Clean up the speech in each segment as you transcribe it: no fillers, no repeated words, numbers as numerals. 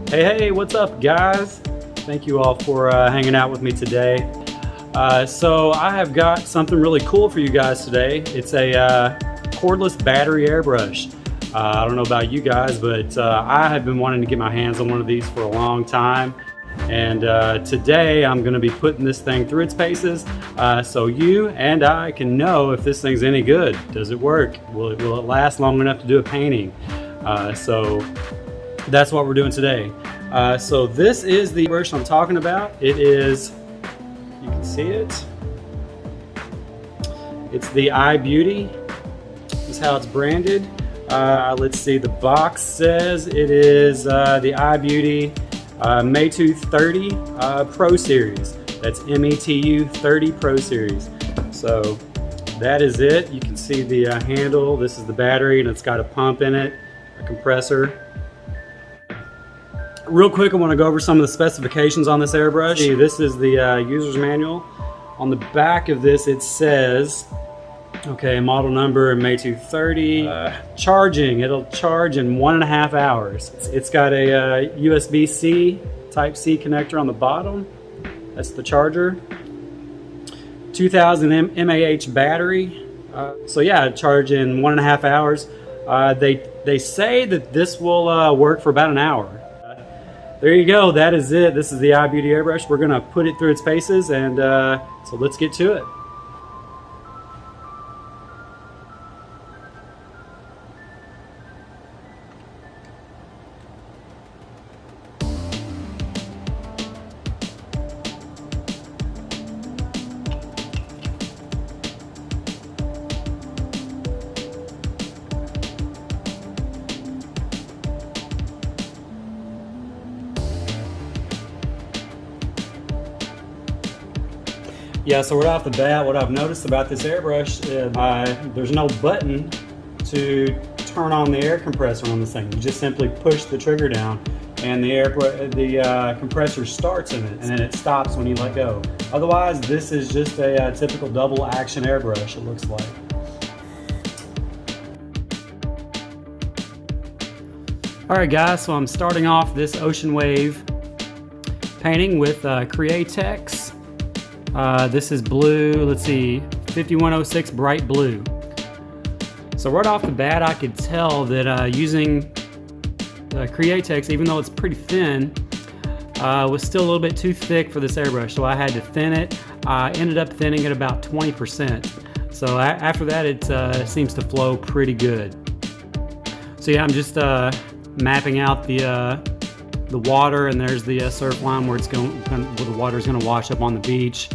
Hey, what's up guys? Thank you all for hanging out with me today. So I have got something really cool for you guys today. It's a cordless battery airbrush. I don't know about you guys, but I have been wanting to get my hands on one of these for a long time. And today I'm going to be putting this thing through its paces so you and I can know if this thing's any good. Does it work? Will it last long enough to do a painting? So that's what we're doing today. So this is the brush I'm talking about. It is, you can see it, it's the I-BEAUTEE. This is how it's branded. Let's see, the box says it is the I-BEAUTEE METU 30 Pro Series. That's METU 30 Pro Series. So that is it. You can see the handle. This is the battery, and it's got a pump in it, a compressor. Real quick, I want to go over some of the specifications on this airbrush. See, this is the user's manual. On the back of this, it says, okay, model number METU 30. Charging, it'll charge in 1.5 hours. It's got a USB-C Type-C connector on the bottom. That's the charger. 2000 mAh battery. So yeah, charge in 1.5 hours. They say that this will work for about an hour. There you go, that is it. This is the I-BEAUTEE airbrush. We're gonna put it through its paces, and so let's get to it. Yeah, so right off the bat, what I've noticed about this airbrush, there's no button to turn on the air compressor on this thing. You just simply push the trigger down, and the compressor starts in it, and then it stops when you let go. Otherwise, this is just a typical double action airbrush, it looks like. Alright guys, so I'm starting off this ocean wave painting with Createx. This is blue, let's see, 5106 bright blue. So right off the bat I could tell that using Createx, even though it's pretty thin, was still a little bit too thick for this airbrush, so I had to thin it. I ended up thinning it about 20%. So after that it seems to flow pretty good. So yeah, I'm just mapping out the water, and there's the surf line where the water's going to wash up on the beach.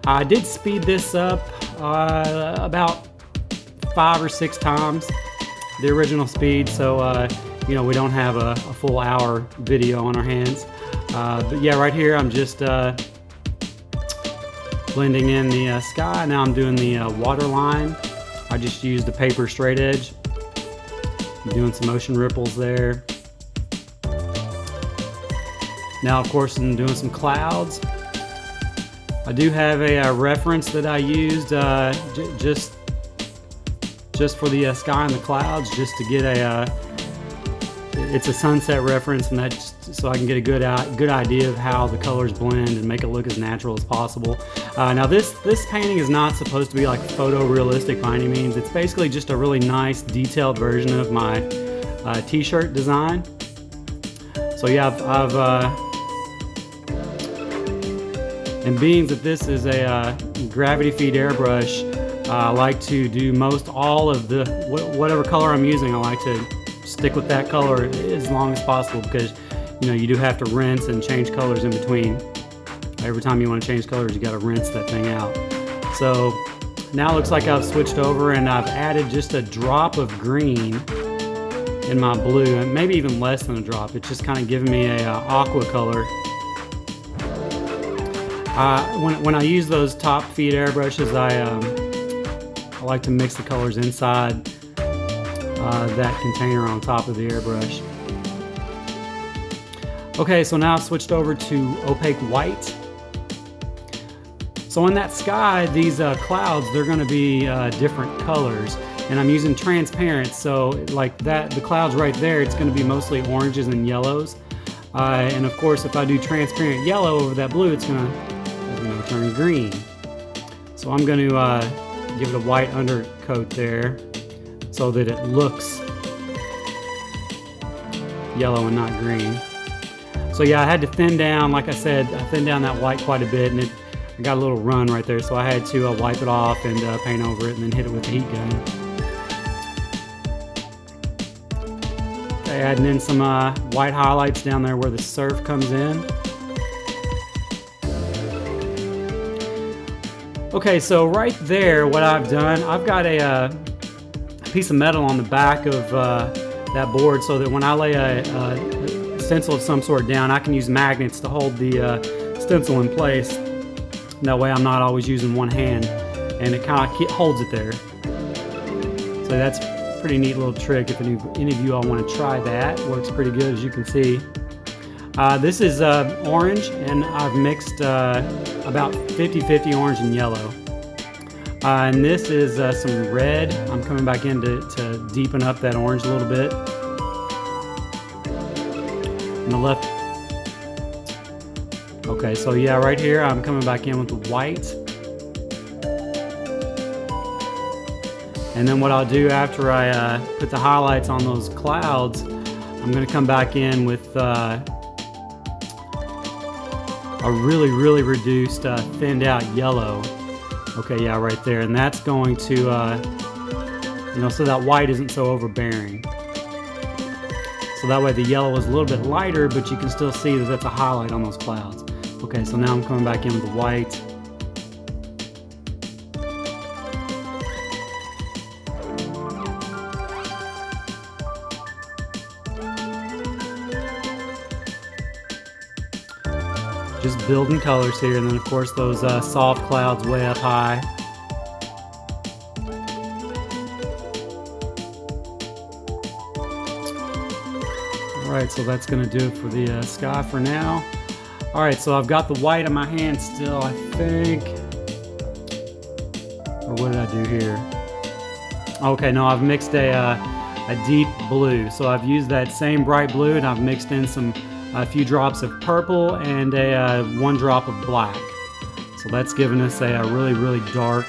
I did speed this up about 5 or 6 times the original speed, so you know, we don't have a full hour video on our hands. But yeah, right here I'm just blending in the sky. Now I'm doing the water line. I just used the paper straight edge. I'm doing some ocean ripples there. Now, of course, I'm doing some clouds. I do have a reference that I used just for the sky and the clouds, just to get it's a sunset reference, and that's so I can get a good idea of how the colors blend and make it look as natural as possible. Now, this painting is not supposed to be like photorealistic by any means. It's basically just a really nice, detailed version of my t-shirt design. So yeah, and being that this is a gravity feed airbrush, I like to do most all of the, whatever color I'm using, I like to stick with that color as long as possible, because you know, you do have to rinse and change colors in between. Every time you want to change colors, you got to rinse that thing out. So now it looks like I've switched over, and I've added just a drop of green in my blue, and maybe even less than a drop. It's just kind of giving me a aqua color. When I use those top feed airbrushes, I like to mix the colors inside that container on top of the airbrush. Okay, so now I've switched over to opaque white. So in that sky, these clouds, they're going to be different colors, and I'm using transparent. So like that, the clouds right there, it's going to be mostly oranges and yellows. And of course, if I do transparent yellow over that blue, it's gonna turn green. So I'm going to give it a white undercoat there so that it looks yellow and not green. So yeah, I had to thin down, like I said, I thinned down that white quite a bit, and I got a little run right there, so I had to wipe it off and paint over it and then hit it with the heat gun. Okay, adding in some white highlights down there where the surf comes in. Okay, so right there, what I've done, I've got a piece of metal on the back of that board so that when I lay a stencil of some sort down, I can use magnets to hold the stencil in place. That way I'm not always using one hand, and it kind of holds it there. So that's a pretty neat little trick if any of you all want to try that. It works pretty good, as you can see. This is orange, and I've mixed about 50-50 orange and yellow. And this is some red. I'm coming back in to deepen up that orange a little bit. On the left. Okay, so yeah, right here I'm coming back in with the white. And then what I'll do after I put the highlights on those clouds, I'm going to come back in with a really reduced, thinned out yellow. Okay, yeah, right there. And that's going to, so that white isn't so overbearing. So that way the yellow is a little bit lighter, but you can still see that that's a highlight on those clouds. Okay, so now I'm coming back in with the white. Just building colors here, and then of course those soft clouds way up high. Alright, so that's going to do it for the sky for now. Alright, so I've got the white in my hand still, I think. Or what did I do here? Okay, no, I've mixed a deep blue. So I've used that same bright blue, and I've mixed in a few drops of purple and one drop of black. So that's giving us a really dark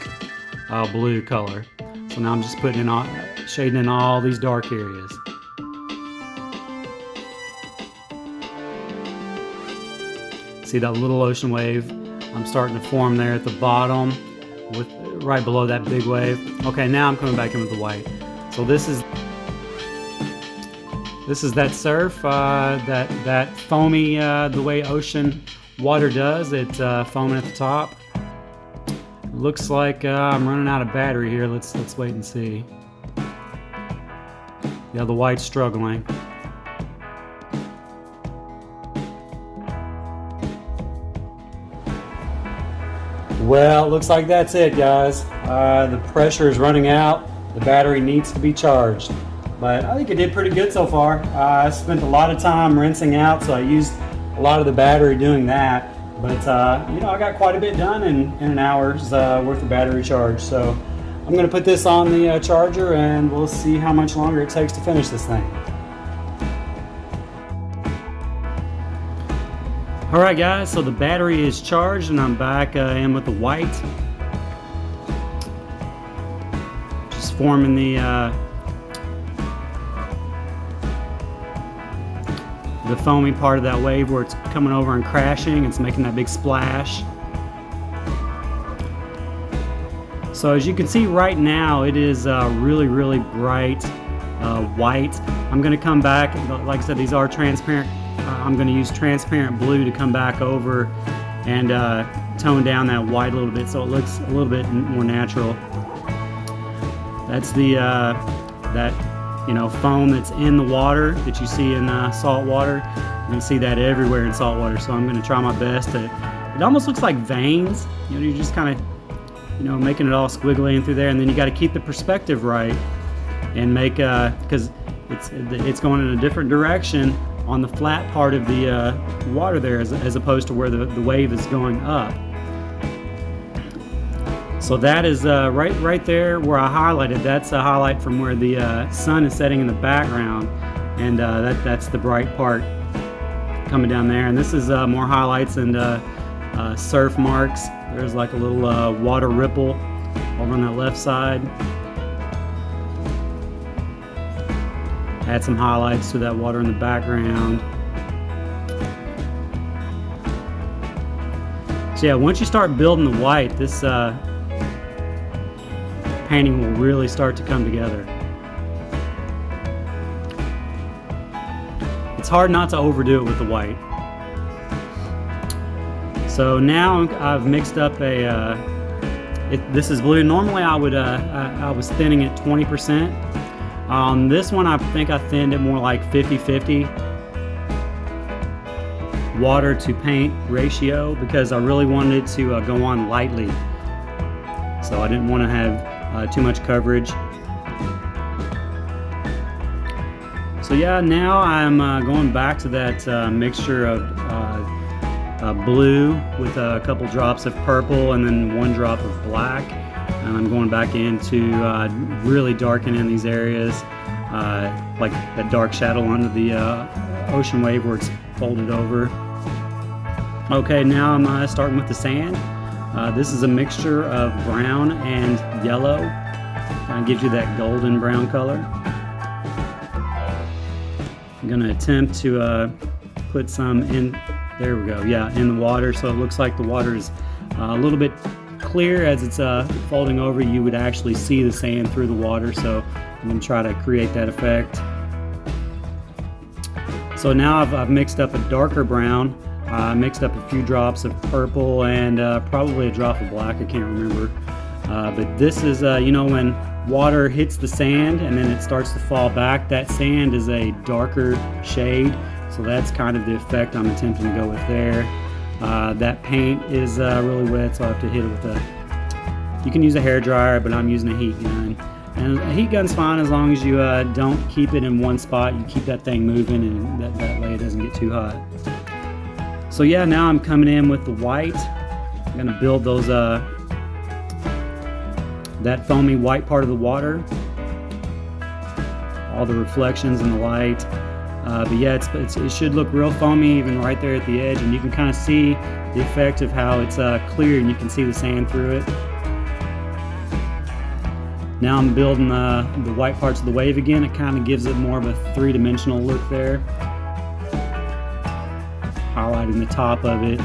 blue color. So now I'm just putting in shading in all these dark areas. See that little ocean wave I'm starting to form there at the bottom, with right below that big wave. Okay, now I'm coming back in with the white. So this is that surf, that foamy, the way ocean water does. It's foaming at the top. Looks like I'm running out of battery here. Let's wait and see. Yeah, the white's struggling. Well, looks like that's it, guys. The pressure is running out. The battery needs to be charged. But I think it did pretty good so far. I spent a lot of time rinsing out, so I used a lot of the battery doing that. But I got quite a bit done in an hour's worth of battery charge. So I'm going to put this on the charger, and we'll see how much longer it takes to finish this thing. Alright guys, so the battery is charged, and I'm back in with the white. Just forming the foamy part of that wave where it's coming over and crashing. It's making that big splash. So as you can see right now, it is really bright white. I'm going to come back, like I said, these are transparent. I'm going to use transparent blue to come back over and tone down that white a little bit so it looks a little bit more natural. That's the foam that's in the water that you see in salt water. You can see that everywhere in salt water, so I'm going to try my best to. It almost looks like veins. You're just kind of making it all squiggly in through there, and then you got to keep the perspective right and make because it's going in a different direction on the flat part of the water there as opposed to where the wave is going up. So that is right there where I highlighted. That's a highlight from where the sun is setting in the background, and that's the bright part coming down there. And this is more highlights and surf marks. There's like a little water ripple over on that left side. Add some highlights to that water in the background. So yeah, once you start building the white, this painting will really start to come together. It's hard not to overdo it with the white. So now I've mixed up a, this is blue. Normally I would, I was thinning it 20%. On this one, I think I thinned it more like 50-50 water to paint ratio, because I really wanted it to go on lightly. So I didn't want to have too much coverage. So yeah, now I'm going back to that mixture of blue with a couple drops of purple and then 1 drop of black. And I'm going back into really darkening these areas, like that dark shadow under the ocean wave where it's folded over. Okay, now I'm starting with the sand. This is a mixture of brown and yellow. Kind of gives you that golden brown color. I'm going to attempt to put some in, there we go, yeah, in the water, so it looks like the water is a little bit clear. As it's folding over, you would actually see the sand through the water, so I'm going to try to create that effect. So now I've mixed up a darker brown, mixed up a few drops of purple and probably a drop of black, I can't remember. But this is, you know, when water hits the sand and then it starts to fall back, that sand is a darker shade, so that's kind of the effect I'm attempting to go with there. That paint is really wet, so I have to hit it with a, you can use a hair dryer, but I'm using a heat gun. And a heat gun's fine as long as you don't keep it in one spot. You keep that thing moving, and that way it doesn't get too hot. So yeah, now I'm coming in with the white. I'm gonna build those that foamy white part of the water, all the reflections and the light. But yeah, it should look real foamy even right there at the edge, and you can kind of see the effect of how it's clear and you can see the sand through it. Now I'm building the white parts of the wave again. It kind of gives it more of a three-dimensional look there. Highlighting the top of it,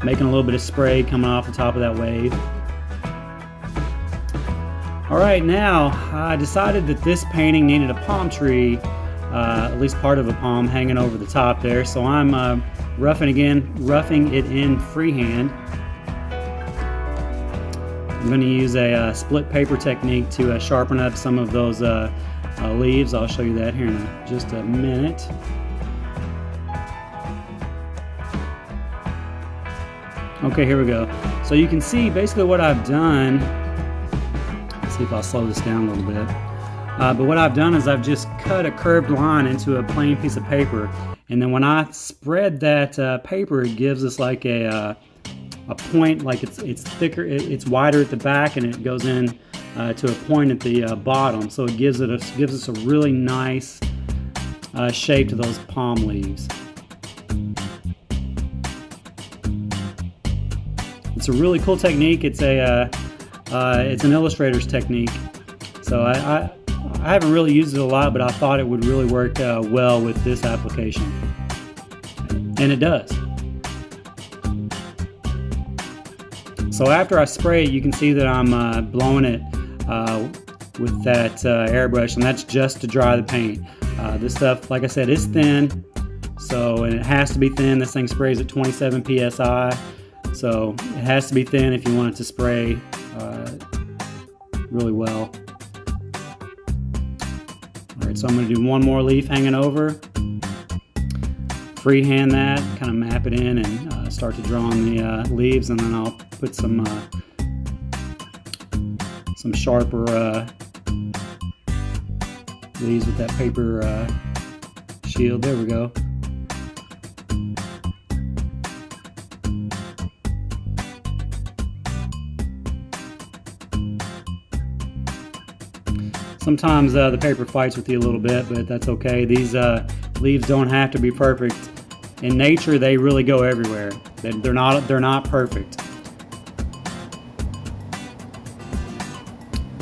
making a little bit of spray coming off the top of that wave. Alright, now I decided that this painting needed a palm tree, at least part of a palm hanging over the top there, so I'm roughing it in freehand. I'm going to use a split paper technique to sharpen up some of those leaves. I'll show you that here in just a minute. Okay, here we go. So you can see basically what I've done. Let's see if I'll slow this down a little bit. But what I've done is I've just cut a curved line into a plain piece of paper, and then when I spread that paper, it gives us like a point, like it's thicker, it's wider at the back, and it goes in to a point at the bottom. So it gives us a really nice shape to those palm leaves. It's a really cool technique. It's an illustrator's technique. So I haven't really used it a lot, but I thought it would really work well with this application, and it does. So after I spray it, you can see that I'm blowing it with that airbrush, and that's just to dry the paint. This stuff, like I said, is thin, and it has to be thin. This thing sprays at 27 psi, so it has to be thin if you want it to spray really well. Alright, so I'm going to do one more leaf hanging over. Freehand that, kind of map it in, and start to draw on the leaves, and then I'll put some sharper leaves with that paper shield. There we go. Sometimes the paper fights with you a little bit, but that's okay. These leaves don't have to be perfect. in nature they really go everywhere. They're not perfect.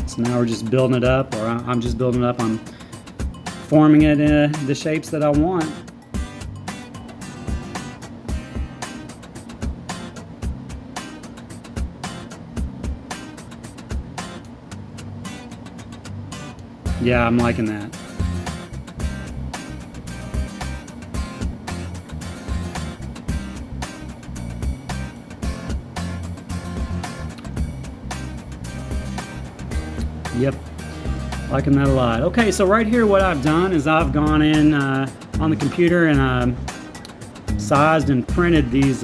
So now we're just building it up, or I'm just building it up. I'm forming it in the shapes that I want. Yeah, I'm liking that. Yep, liking that a lot. Okay, so right here what I've done is I've gone in on the computer and sized and printed these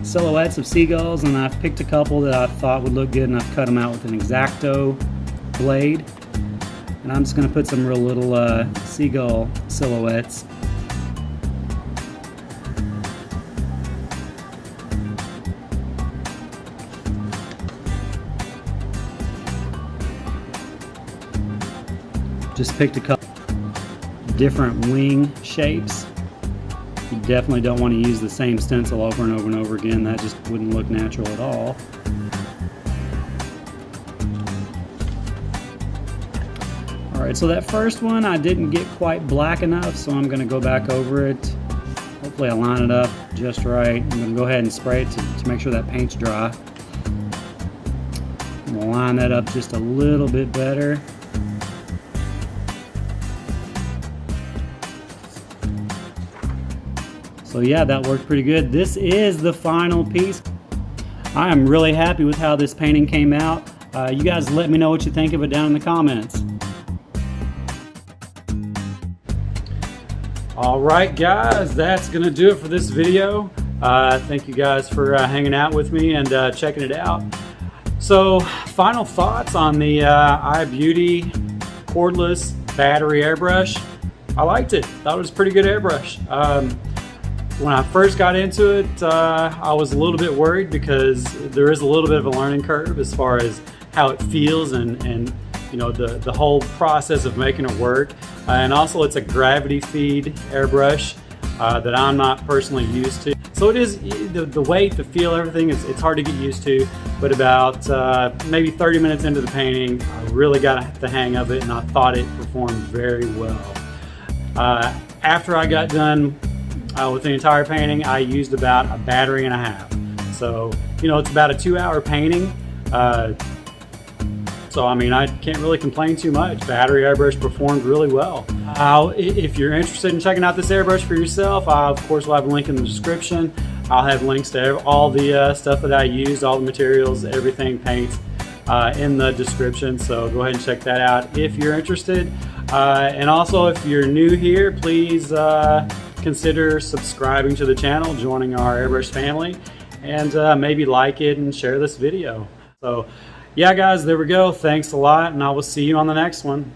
silhouettes of seagulls, and I've picked a couple that I thought would look good, and I've cut them out with an X-Acto blade. And I'm just going to put some real little seagull silhouettes. Just picked a couple different wing shapes. You definitely don't want to use the same stencil over and over and over again. That just wouldn't look natural at all. Alright, so that first one I didn't get quite black enough, so I'm going to go back over it. Hopefully I line it up just right. I'm going to go ahead and spray it to make sure that paint's dry. I'm going to line that up just a little bit better. So yeah, that worked pretty good. This is the final piece. I am really happy with how this painting came out. You guys let me know what you think of it down in the comments. Alright guys, that's gonna do it for this video. Thank you guys for hanging out with me and checking it out. So, final thoughts on the I-BEAUTEE cordless battery airbrush. I liked it. Thought it was a pretty good airbrush. When I first got into it, I was a little bit worried because there is a little bit of a learning curve as far as how it feels and you know, the whole process of making it work. And also it's a gravity feed airbrush that I'm not personally used to. So it is, the weight, the feel, everything, it's hard to get used to. But about maybe 30 minutes into the painting, I really got the hang of it and I thought it performed very well. After I got done with the entire painting, I used about a battery and a half. So, you know, it's about a 2-hour painting. So, I mean, I can't really complain too much. Battery airbrush performed really well. If you're interested in checking out this airbrush for yourself, I, of course, will have a link in the description. I'll have links to all the stuff that I used, all the materials, everything, paints, in the description. So go ahead and check that out if you're interested. And also, if you're new here, please consider subscribing to the channel, joining our airbrush family, and maybe like it and share this video. So yeah guys, there we go. Thanks a lot, and I will see you on the next one.